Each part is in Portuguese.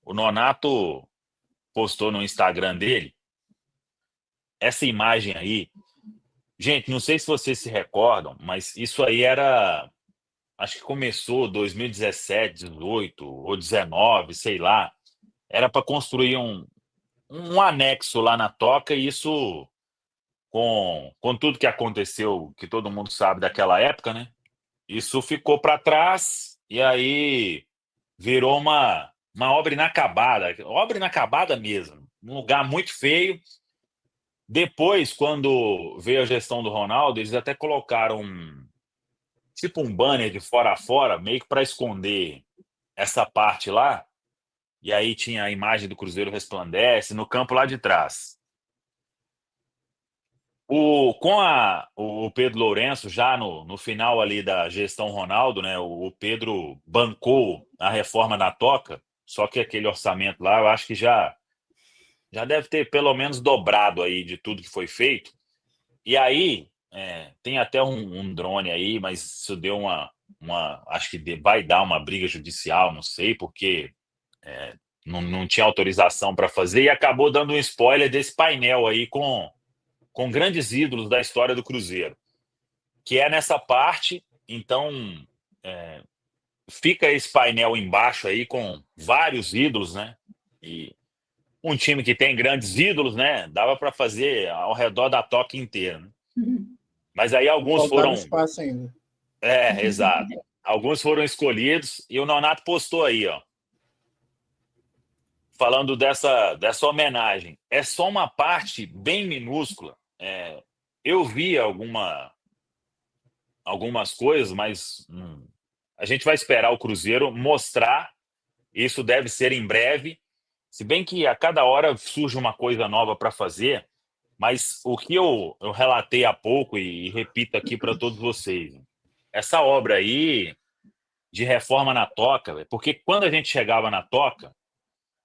o Nonato postou no Instagram dele essa imagem aí. Gente, não sei se vocês se recordam, mas isso aí era, acho que começou 2017, 18 ou 19, sei lá. Era para construir um anexo lá na Toca e isso com tudo que aconteceu, que todo mundo sabe daquela época, né? Isso ficou para trás e aí virou uma obra inacabada mesmo, um lugar muito feio. Depois, quando veio a gestão do Ronaldo, eles até colocaram tipo um banner de fora a fora, meio que para esconder essa parte lá. E aí tinha a imagem do Cruzeiro resplandece no campo lá de trás. Com o Pedro Lourenço, já no final ali da gestão Ronaldo, né? O Pedro bancou a reforma da Toca, só que aquele orçamento lá, eu acho que já deve ter pelo menos dobrado aí de tudo que foi feito. E aí, tem até um drone aí, mas isso deu acho que vai dar uma briga judicial, não sei, porque não tinha autorização para fazer, e acabou dando um spoiler desse painel aí com grandes ídolos da história do Cruzeiro, que é nessa parte. Então, é, fica esse painel embaixo aí com vários ídolos, né? E um time que tem grandes ídolos, né? Dava para fazer ao redor da toca inteira, né? Mas aí alguns Faltava foram. espaço ainda. Exato. Alguns foram escolhidos e o Nonato postou aí, ó, falando dessa homenagem. É só uma parte bem minúscula. Eu vi algumas coisas, mas a gente vai esperar o Cruzeiro mostrar. Isso deve ser em breve. Se bem que a cada hora surge uma coisa nova para fazer, mas o que eu relatei há pouco e repito aqui para todos vocês, essa obra aí de reforma na Toca, véio, porque quando a gente chegava na Toca,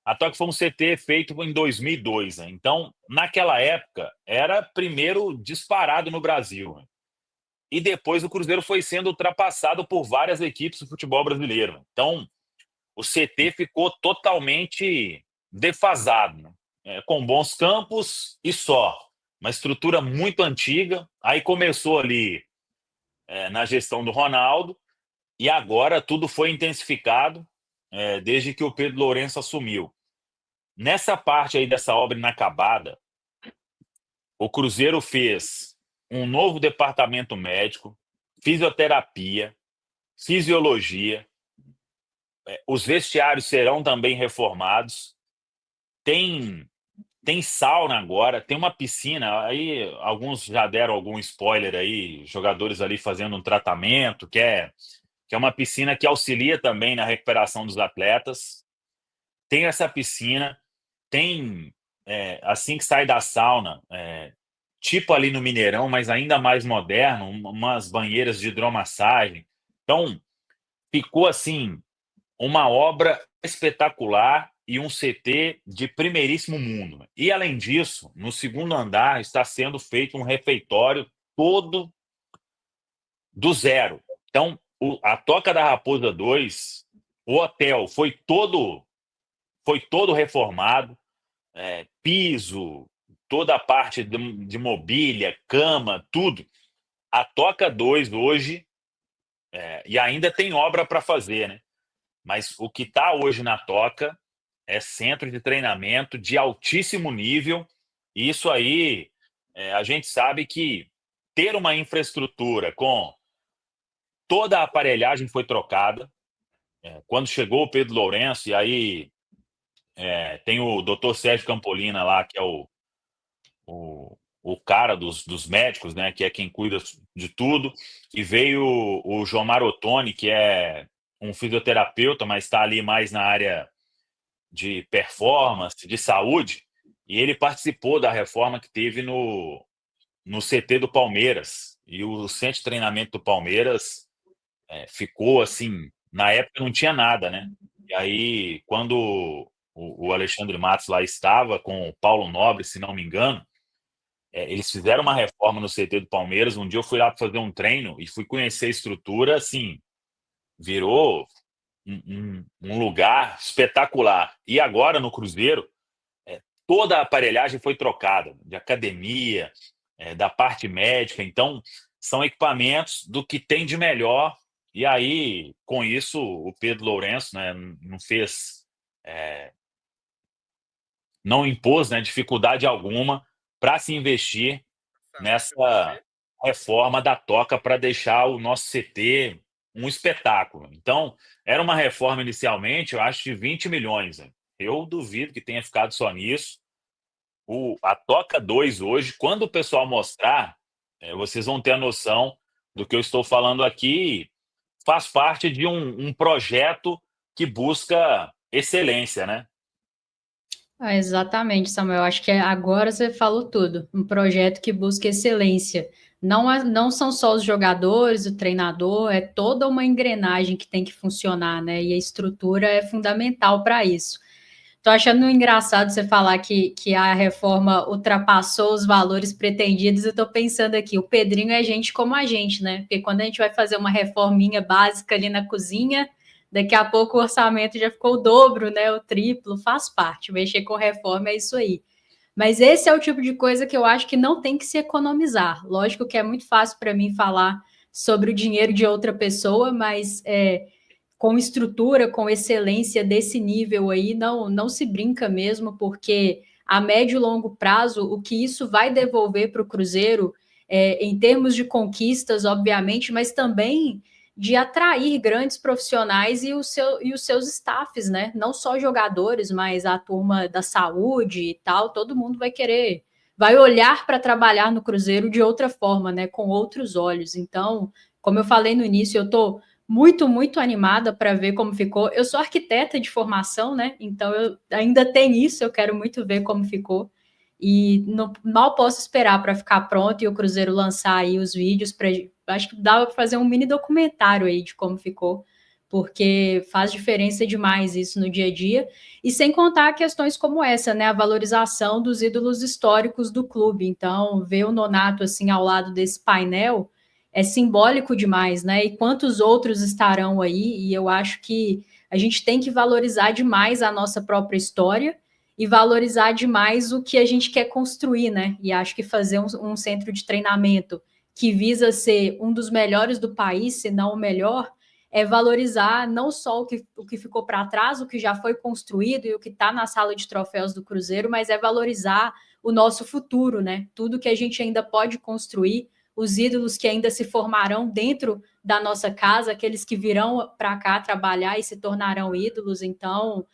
a Toca foi um CT feito em 2002, né? Então, naquela época, era primeiro disparado no Brasil, né? E depois o Cruzeiro foi sendo ultrapassado por várias equipes do futebol brasileiro, né? Então, o CT ficou totalmente defasado, né? Com bons campos e só. Uma estrutura muito antiga. Aí começou ali na gestão do Ronaldo, e agora tudo foi intensificado desde que o Pedro Lourenço assumiu. Nessa parte aí dessa obra inacabada, o Cruzeiro fez um novo departamento médico, fisioterapia, fisiologia, os vestiários serão também reformados, tem sauna agora, tem uma piscina, aí alguns já deram algum spoiler aí, jogadores ali fazendo um tratamento, que é uma piscina que auxilia também na recuperação dos atletas. Tem essa piscina, tem, assim que sai da sauna, tipo ali no Mineirão, mas ainda mais moderno, umas banheiras de hidromassagem. Então, ficou assim, uma obra espetacular e um CT de primeiríssimo mundo. E, além disso, no segundo andar está sendo feito um refeitório todo do zero. Então, a Toca da Raposa 2, o hotel foi todo reformado, piso, toda a parte de mobília, cama, tudo. A Toca 2 hoje, e ainda tem obra para fazer, né? Mas o que está hoje na Toca é centro de treinamento de altíssimo nível. E isso aí, a gente sabe que ter uma infraestrutura com toda a aparelhagem foi trocada. Quando chegou o Pedro Lourenço, e aí tem o doutor Sérgio Campolina lá, que é o cara dos médicos, né, que é quem cuida de tudo, e veio o Jomar Ottoni, que é um fisioterapeuta, mas está ali mais na área de performance, de saúde, e ele participou da reforma que teve no CT do Palmeiras. E o centro de treinamento do Palmeiras ficou assim, na época não tinha nada, né? E aí, quando o Alexandre Matos lá estava com o Paulo Nobre, se não me engano, eles fizeram uma reforma no CT do Palmeiras. Um dia eu fui lá para fazer um treino e fui conhecer a estrutura, assim, virou. um lugar espetacular. E agora no Cruzeiro, toda a aparelhagem foi trocada, de academia, da parte médica. Então, são equipamentos do que tem de melhor. E aí, com isso, o Pedro Lourenço, né, não fez, não impôs, né, dificuldade alguma para se investir nessa reforma da Toca para deixar o nosso CT um espetáculo. Então, era uma reforma inicialmente, eu acho, de 20 milhões. Né? Eu duvido que tenha ficado só nisso. A Toca 2 hoje, quando o pessoal mostrar, vocês vão ter a noção do que eu estou falando aqui. Faz parte de um projeto que busca excelência, né? Exatamente, Samuel. Acho que agora você falou tudo. Um projeto que busca excelência. Não são só os jogadores, o treinador, é toda uma engrenagem que tem que funcionar, né? E a estrutura é fundamental para isso. Tô achando engraçado você falar que a reforma ultrapassou os valores pretendidos. Eu tô pensando aqui, o Pedrinho é gente como a gente, né? Porque quando a gente vai fazer uma reforminha básica ali na cozinha, daqui a pouco o orçamento já ficou o dobro, né? O triplo, faz parte. Mexer com reforma é isso aí. Mas esse é o tipo de coisa que eu acho que não tem que se economizar. Lógico que é muito fácil para mim falar sobre o dinheiro de outra pessoa, mas com estrutura, com excelência desse nível aí, não se brinca mesmo, porque a médio e longo prazo, o que isso vai devolver para o Cruzeiro, em termos de conquistas, obviamente, mas também de atrair grandes profissionais e os seus staffs, né? Não só jogadores, mas a turma da saúde e tal, todo mundo vai olhar para trabalhar no Cruzeiro de outra forma, né? Com outros olhos. Então, como eu falei no início, eu estou muito animada para ver como ficou. Eu sou arquiteta de formação, né? Então eu ainda tenho isso, eu quero muito ver como ficou. E mal posso esperar para ficar pronto e o Cruzeiro lançar aí os vídeos para. Acho que dá para fazer um mini documentário aí de como ficou, porque faz diferença demais isso no dia a dia. E sem contar questões como essa, né? A valorização dos ídolos históricos do clube. Então, ver o Nonato assim ao lado desse painel é simbólico demais, né? E quantos outros estarão aí? E eu acho que a gente tem que valorizar demais a nossa própria história e valorizar demais o que a gente quer construir, né? E acho que fazer um centro de treinamento que visa ser um dos melhores do país, se não o melhor, é valorizar não só o que ficou para trás, o que já foi construído e o que está na sala de troféus do Cruzeiro, mas é valorizar o nosso futuro, né? Tudo que a gente ainda pode construir, os ídolos que ainda se formarão dentro da nossa casa, aqueles que virão para cá trabalhar e se tornarão ídolos. Então,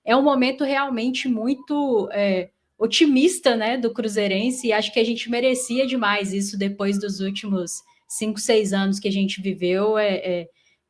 é um momento realmente muito otimista, né, do Cruzeirense, e acho que a gente merecia demais isso depois dos últimos 5, 6 anos que a gente viveu,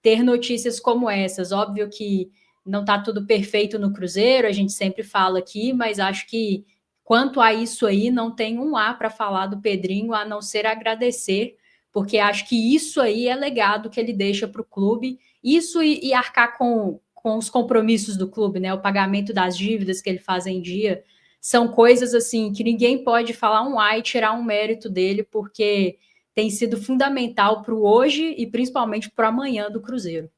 ter notícias como essas. Óbvio que não está tudo perfeito no Cruzeiro, a gente sempre fala aqui, mas acho que quanto a isso aí, não tem um A para falar do Pedrinho, a não ser agradecer, porque acho que isso aí é legado que ele deixa para o clube, isso e arcar com os compromissos do clube, né? O pagamento das dívidas que ele faz em dia, são coisas assim que ninguém pode falar um A e tirar um mérito dele, porque tem sido fundamental para o hoje e principalmente para o amanhã do Cruzeiro.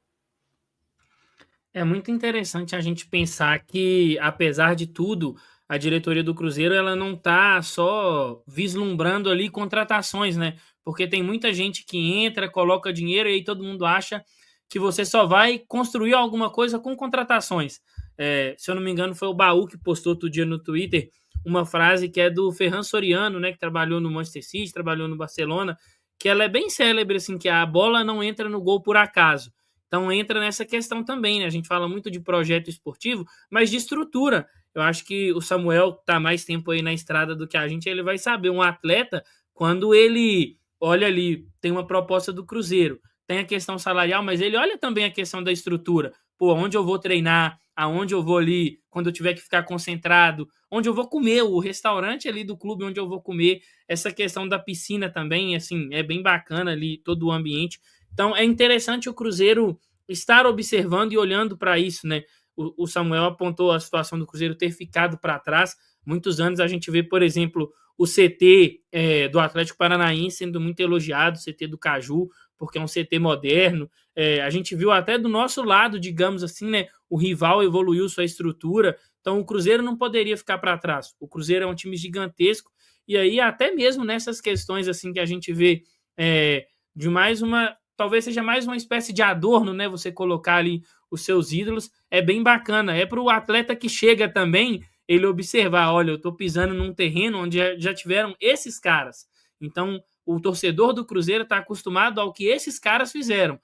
É muito interessante a gente pensar que, apesar de tudo, a diretoria do Cruzeiro ela não está só vislumbrando ali contratações, né? Porque tem muita gente que entra, coloca dinheiro e aí todo mundo acha que você só vai construir alguma coisa com contratações. Se eu não me engano, foi o Baú que postou outro dia no Twitter uma frase que é do Ferran Soriano, né? Que trabalhou no Manchester City, trabalhou no Barcelona, que ela é bem célebre, assim, que a bola não entra no gol por acaso. Então entra nessa questão também, né? A gente fala muito de projeto esportivo, mas de estrutura. Eu acho que o Samuel está mais tempo aí na estrada do que a gente, ele vai saber. Um atleta, quando ele olha ali, tem uma proposta do Cruzeiro, tem a questão salarial, mas ele olha também a questão da estrutura. Pô, onde eu vou treinar, aonde eu vou ali, quando eu tiver que ficar concentrado, onde eu vou comer, o restaurante ali do clube onde eu vou comer, essa questão da piscina também, assim, é bem bacana ali todo o ambiente. Então é interessante o Cruzeiro estar observando e olhando para isso, né? O Samuel apontou a situação do Cruzeiro ter ficado para trás. Muitos anos a gente vê, por exemplo, o CT do Atlético Paranaense sendo muito elogiado, o CT do Caju, porque é um CT moderno. A gente viu até do nosso lado, digamos assim, né, o rival evoluiu sua estrutura, então o Cruzeiro não poderia ficar para trás. O Cruzeiro é um time gigantesco, e aí até mesmo nessas questões assim que a gente vê de mais uma, talvez seja mais uma espécie de adorno, né, você colocar ali os seus ídolos, é bem bacana. É para o atleta que chega também ele observar, olha, eu estou pisando num terreno onde já tiveram esses caras. Então, o torcedor do Cruzeiro está acostumado ao que esses caras fizeram.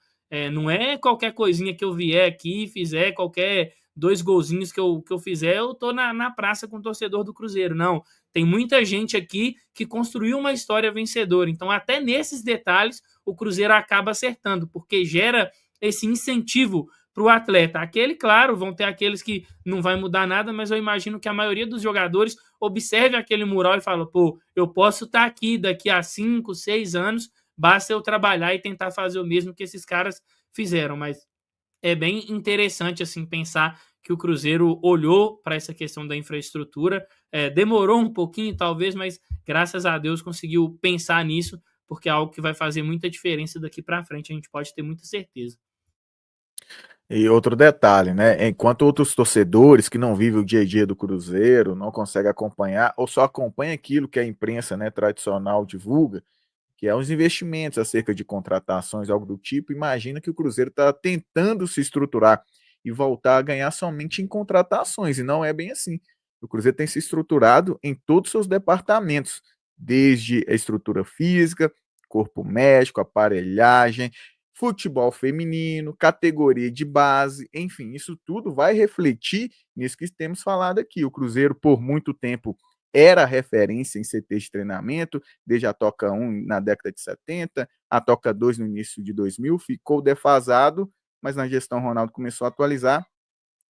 Não é qualquer coisinha que eu vier aqui e fizer, qualquer 2 golzinhos que eu fizer, eu tô na praça com o torcedor do Cruzeiro. Não, tem muita gente aqui que construiu uma história vencedora. Então, até nesses detalhes, o Cruzeiro acaba acertando, porque gera esse incentivo para o atleta. Aquele, claro, vão ter aqueles que não vai mudar nada, mas eu imagino que a maioria dos jogadores observe aquele mural e fala, pô, eu posso estar aqui daqui a 5, 6 anos, basta eu trabalhar e tentar fazer o mesmo que esses caras fizeram. Mas é bem interessante assim pensar que o Cruzeiro olhou para essa questão da infraestrutura, demorou um pouquinho talvez, mas graças a Deus conseguiu pensar nisso, porque é algo que vai fazer muita diferença daqui para frente, a gente pode ter muita certeza. E outro detalhe, né? Enquanto outros torcedores que não vivem o dia a dia do Cruzeiro, não conseguem acompanhar, ou só acompanham aquilo que a imprensa, né, tradicional divulga, que é os investimentos acerca de contratações, algo do tipo, imagina que o Cruzeiro está tentando se estruturar e voltar a ganhar somente em contratações, e não é bem assim. O Cruzeiro tem se estruturado em todos os seus departamentos, desde a estrutura física, corpo médico, aparelhagem, futebol feminino, categoria de base, enfim, isso tudo vai refletir nisso que temos falado aqui. O Cruzeiro, por muito tempo, era referência em CT de treinamento, desde a Toca 1 na década de 70, a Toca 2 no início de 2000, ficou defasado, mas na gestão Ronaldo começou a atualizar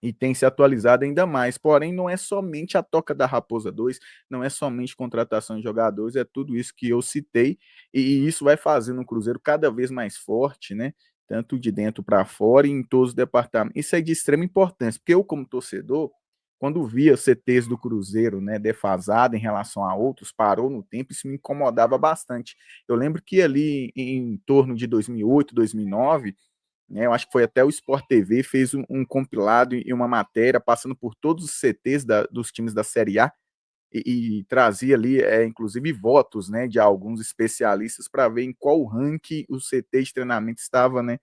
e tem se atualizado ainda mais. Porém, não é somente a Toca da Raposa 2, não é somente contratação de jogadores, é tudo isso que eu citei, e isso vai fazendo o Cruzeiro cada vez mais forte, né? Tanto de dentro para fora e em todos os departamentos. Isso é de extrema importância, porque eu, como torcedor, quando via CTs do Cruzeiro, né, defasado em relação a outros, parou no tempo, isso me incomodava bastante. Eu lembro que ali em torno de 2008, 2009, né, eu acho que foi até o Sport TV, fez um compilado e uma matéria passando por todos os CTs dos times da Série A e trazia ali, inclusive, votos, né, de alguns especialistas para ver em qual ranking o CT de treinamento estava, né,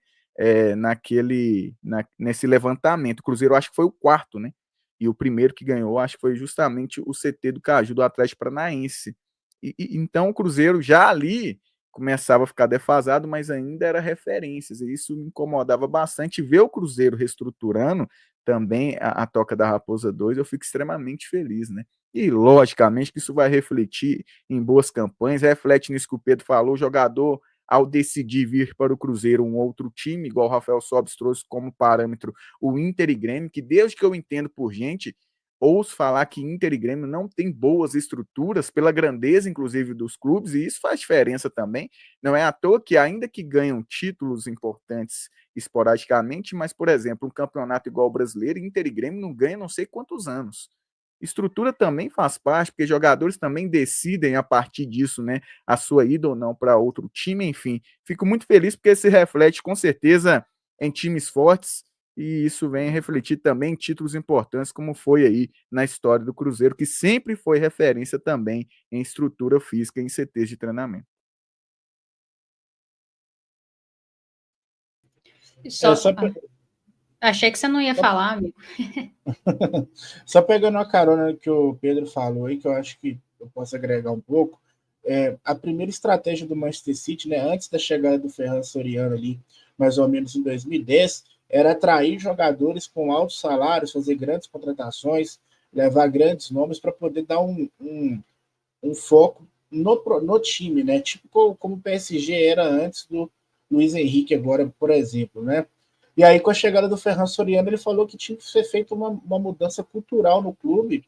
nesse levantamento. O Cruzeiro acho que foi o quarto, né? E o primeiro que ganhou, acho que foi justamente o CT do Caju, do Atlético Paranaense. Então o Cruzeiro já ali começava a ficar defasado, mas ainda era referências, e isso me incomodava bastante. Ver o Cruzeiro reestruturando também a Toca da Raposa 2, eu fico extremamente feliz, né? E logicamente que isso vai refletir em boas campanhas, reflete nisso que o Pedro falou, o jogador ao decidir vir para o Cruzeiro um outro time, igual o Rafael Sobis trouxe como parâmetro o Inter e Grêmio, que desde que eu entendo por gente, ouço falar que Inter e Grêmio não tem boas estruturas, pela grandeza, inclusive, dos clubes, e isso faz diferença também. Não é à toa que, ainda que ganham títulos importantes esporadicamente, mas, por exemplo, um campeonato igual o brasileiro, Inter e Grêmio não ganham não sei quantos anos. Estrutura também faz parte, porque jogadores também decidem a partir disso, né, a sua ida ou não para outro time, enfim. Fico muito feliz porque se reflete com certeza em times fortes e isso vem refletir também em títulos importantes, como foi aí na história do Cruzeiro, que sempre foi referência também em estrutura física em CTs de treinamento. Achei que você não ia falar, amigo. Só pegando a carona que o Pedro falou aí, que eu acho que eu posso agregar um pouco, a primeira estratégia do Manchester City, né, antes da chegada do Ferran Soriano ali, mais ou menos em 2010, era atrair jogadores com altos salários, fazer grandes contratações, levar grandes nomes para poder dar um foco no time, né? Tipo como o PSG era antes do Luiz Henrique agora, por exemplo, né? E aí, com a chegada do Ferran Soriano, ele falou que tinha que ser feita uma mudança cultural no clube,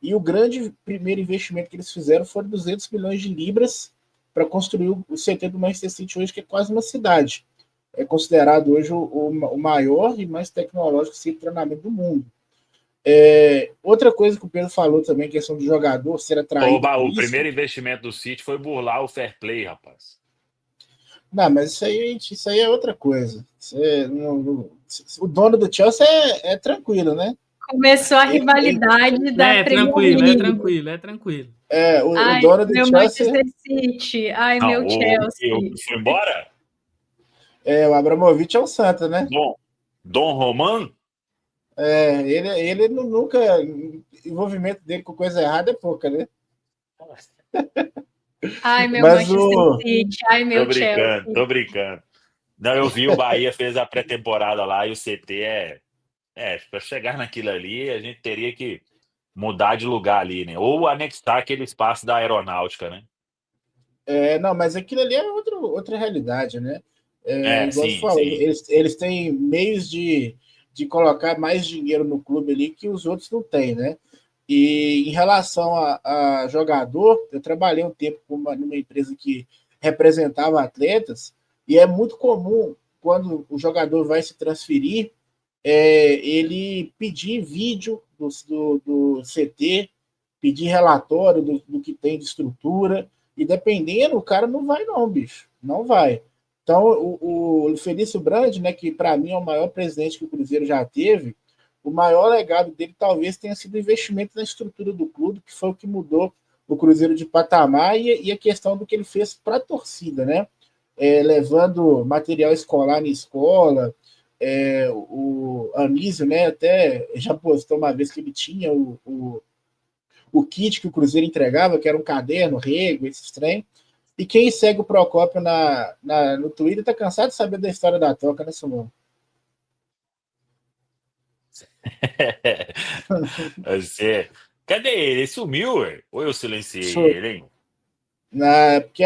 e o grande primeiro investimento que eles fizeram foi 200 milhões de libras para construir o CT do Manchester City hoje, que é quase uma cidade. É considerado hoje o maior e mais tecnológico centro de treinamento do mundo. Outra coisa que o Pedro falou também, questão do jogador ser atraído. O primeiro investimento do City foi burlar o fair play, rapaz. Não, mas isso aí é outra coisa. O dono do Chelsea é tranquilo, né? Começou a rivalidade da É Premier tranquilo, é League. tranquilo, é tranquilo. O Ai, dono do meu Chelsea Manchester City. Ai, Não, meu o Chelsea. foi embora? o Abramovich é o santo, né? Dom Roman? Ele nunca. Envolvimento dele com coisa errada é pouca, né? Ai, meu Mas Manchester City. Ai, meu Chelsea. Tô brincando. Não, eu vi o Bahia fez a pré-temporada lá e o CT para chegar naquilo ali, a gente teria que mudar de lugar ali, né? Ou anexar aquele espaço da aeronáutica, né? Não, mas aquilo ali é outra realidade, né? Igual você Sim, falou, sim. eles têm meios de colocar mais dinheiro no clube ali que os outros não têm, né? E em relação a jogador, eu trabalhei um tempo numa empresa que representava atletas, e é muito comum, quando o jogador vai se transferir, ele pedir vídeo do CT, pedir relatório do que tem de estrutura, e dependendo, o cara não vai não, bicho, não vai. Então, o Felício Brandi, né, que para mim é o maior presidente que o Cruzeiro já teve, o maior legado dele talvez tenha sido o investimento na estrutura do clube, que foi o que mudou o Cruzeiro de patamar, e a questão do que ele fez para a torcida, né? Levando material escolar na escola, o Anísio, né, até já postou uma vez que ele tinha o kit que o Cruzeiro entregava, que era um caderno, rego, esses trem. E quem segue o Procópio no Twitter tá cansado de saber da história da toca, né, Simão? Você... Cadê ele? Ele sumiu, ué? Ou eu silenciei ele, hein? Porque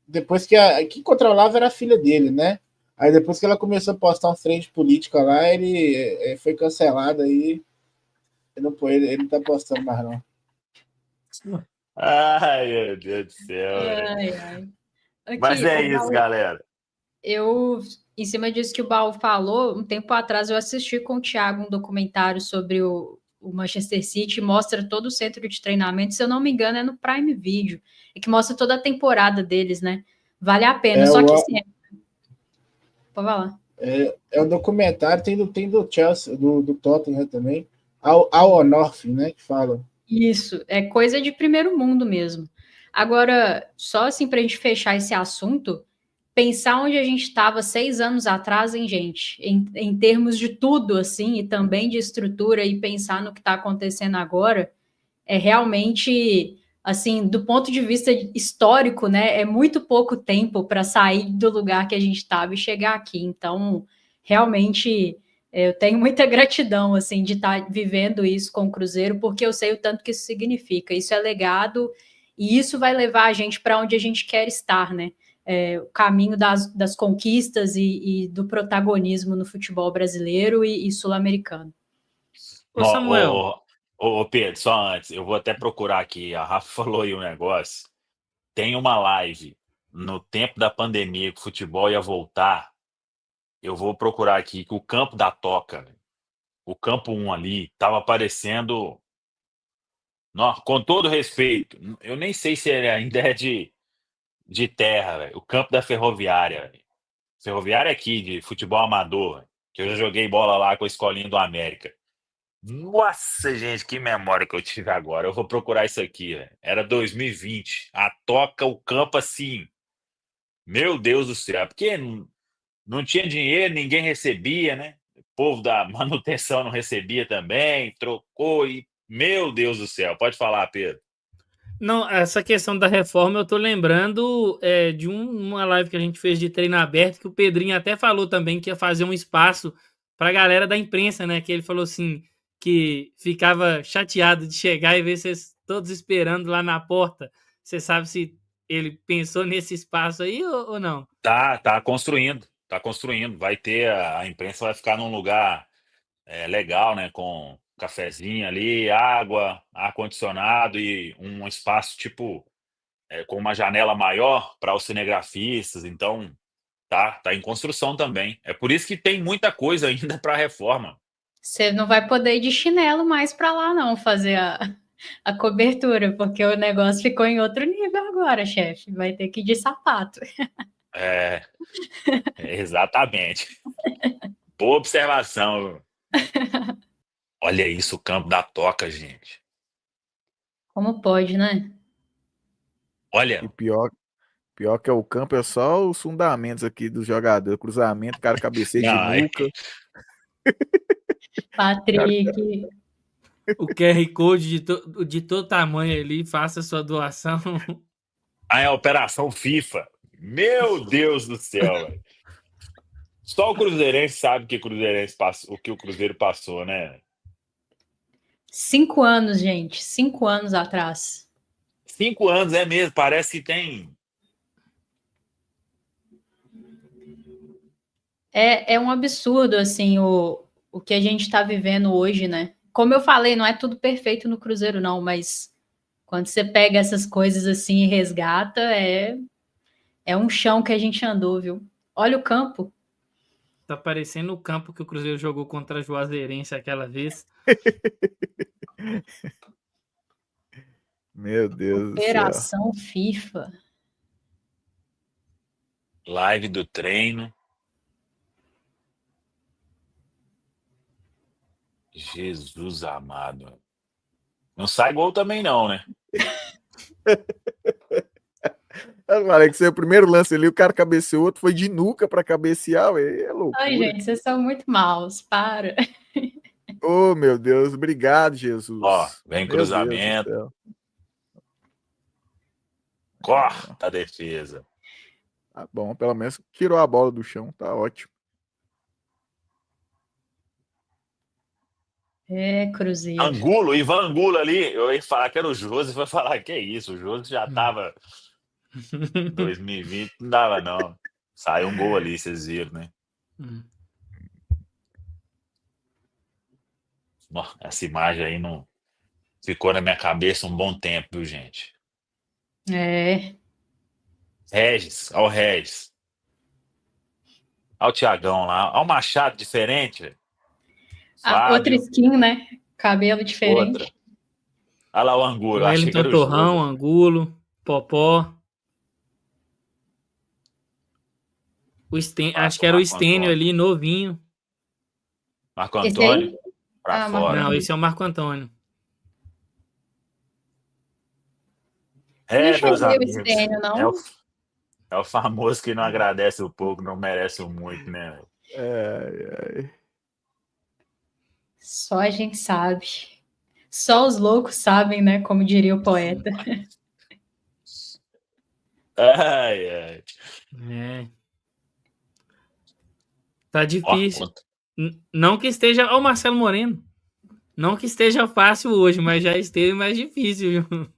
depois quem controlava era a filha dele, né? Aí depois que ela começou a postar uns trem de política lá, ele foi cancelado aí. Ele não tá postando mais, não. Ai, meu Deus do céu, velho. Ai, ai. Mas Aqui, é o isso, Baú, galera. em cima disso que o Baú falou, um tempo atrás eu assisti com o Thiago um documentário sobre o Manchester City, mostra todo o centro de treinamento, se eu não me engano, é no Prime Video, e que mostra toda a temporada deles, né? Vale a pena. Só que assim, pode falar. É o documentário, tem do Chelsea, do Tottenham também, ao North, né, que fala. Isso, é coisa de primeiro mundo mesmo. Agora, só assim para a gente fechar esse assunto, pensar onde a gente estava 6 anos atrás, hein, gente? Em termos de tudo, assim, e também de estrutura, e pensar no que está acontecendo agora, é realmente, assim, do ponto de vista histórico, né? É muito pouco tempo para sair do lugar que a gente estava e chegar aqui. Então, realmente, eu tenho muita gratidão, assim, de estar vivendo isso com o Cruzeiro, porque eu sei o tanto que isso significa. Isso é legado e isso vai levar a gente para onde a gente quer estar, né? O caminho das conquistas e do protagonismo no futebol brasileiro e sul-americano. Ô, Samuel. Ô, Pedro, só antes, eu vou até procurar aqui. A Rafa falou aí um negócio. Tem uma live no tempo da pandemia que o futebol ia voltar. Eu vou procurar aqui que o campo da Toca, o campo 1 ali, tava aparecendo. Não, com todo respeito, eu nem sei se ele ainda é de terra, véio. O campo da Ferroviária. Véio. Ferroviária aqui, de futebol amador, véio, que eu já joguei bola lá com a escolinha do América. Nossa, gente, que memória que eu tive agora. Eu vou procurar isso aqui, véio. Era 2020. A Toca, o campo assim. Meu Deus do céu. Porque não tinha dinheiro, ninguém recebia, né? O povo da manutenção não recebia também, trocou e. Meu Deus do céu. Pode falar, Pedro. Não, essa questão da reforma eu tô lembrando de uma live que a gente fez de treino aberto, que o Pedrinho até falou também que ia fazer um espaço pra galera da imprensa, né? Que ele falou assim, que ficava chateado de chegar e ver vocês todos esperando lá na porta. Você sabe se ele pensou nesse espaço aí ou não? Tá construindo. Tá construindo. Vai ter. A imprensa vai ficar num lugar legal, né? Com cafezinho ali, água, ar-condicionado e um espaço tipo com uma janela maior para os cinegrafistas. Então, tá em construção também. É por isso que tem muita coisa ainda para reforma. Você não vai poder ir de chinelo mais para lá, não, fazer a cobertura, porque o negócio ficou em outro nível agora, chefe. Vai ter que ir de sapato. Exatamente. Boa observação. Olha isso, o campo da Toca, gente. Como pode, né? E Olha, pior que o campo é só os fundamentos aqui do jogador. Cruzamento, cara cabeceia de não, nuca. Patrick, O QR Code de todo tamanho ali, faça sua doação. a Operação FIFA. Meu Deus do céu, velho. Só o Cruzeirense sabe que o que o Cruzeiro passou, né? 5 anos, gente. 5 anos atrás. 5 anos é mesmo, parece que tem. É um absurdo, assim, o que a gente está vivendo hoje, né? Como eu falei, não é tudo perfeito no Cruzeiro, não, mas quando você pega essas coisas assim e resgata, é um chão que a gente andou, viu? Olha o campo. Tá parecendo o campo que o Cruzeiro jogou contra a Juazeirense aquela vez. Meu Deus do céu. Operação FIFA. Live do treino. Jesus amado. Não sai gol também, não, né? Eu falei que seu primeiro lance ali, o cara cabeceou, o outro foi de nuca para cabecear, ué, é loucura. Ai, gente, vocês são muito maus. Para. Oh, meu Deus, obrigado, Jesus. Ó, vem Meu Deus do cruzamento. céu. Corta a defesa. Tá bom, pelo menos tirou a bola do chão, tá ótimo. Cruzeiro. Angulo, Ivan Angulo ali. Eu ia falar que era o Josi, vai falar que é isso. O Josi já tava 2020, não dava não. Saiu um gol ali, vocês viram, né? Essa imagem aí não ficou na minha cabeça um bom tempo, viu, gente? Regis, olha o Regis. Olha o Thiagão lá. Olha o Machado diferente, velho. Outra skin, né? Cabelo diferente. Outra. Olha lá o Angulo. Eu achei que Wellington era o Torrão, Josi. Angulo, Popó. Acho que era o Marco Stênio Antônio. ali, novinho. Marco Esse Antônio. aí? Pra Marco fora. Não, esse é o Marco Antônio. Não Meus cheguei o amigos. Stênio, não. É o famoso que não agradece o pouco, não merece o muito, né? Só a gente sabe. Só os loucos sabem, né? Como diria o poeta. Ai, ai. Tá difícil. Não que esteja... Ó, o Marcelo Moreno. Não que esteja fácil hoje, mas já esteve mais difícil, viu?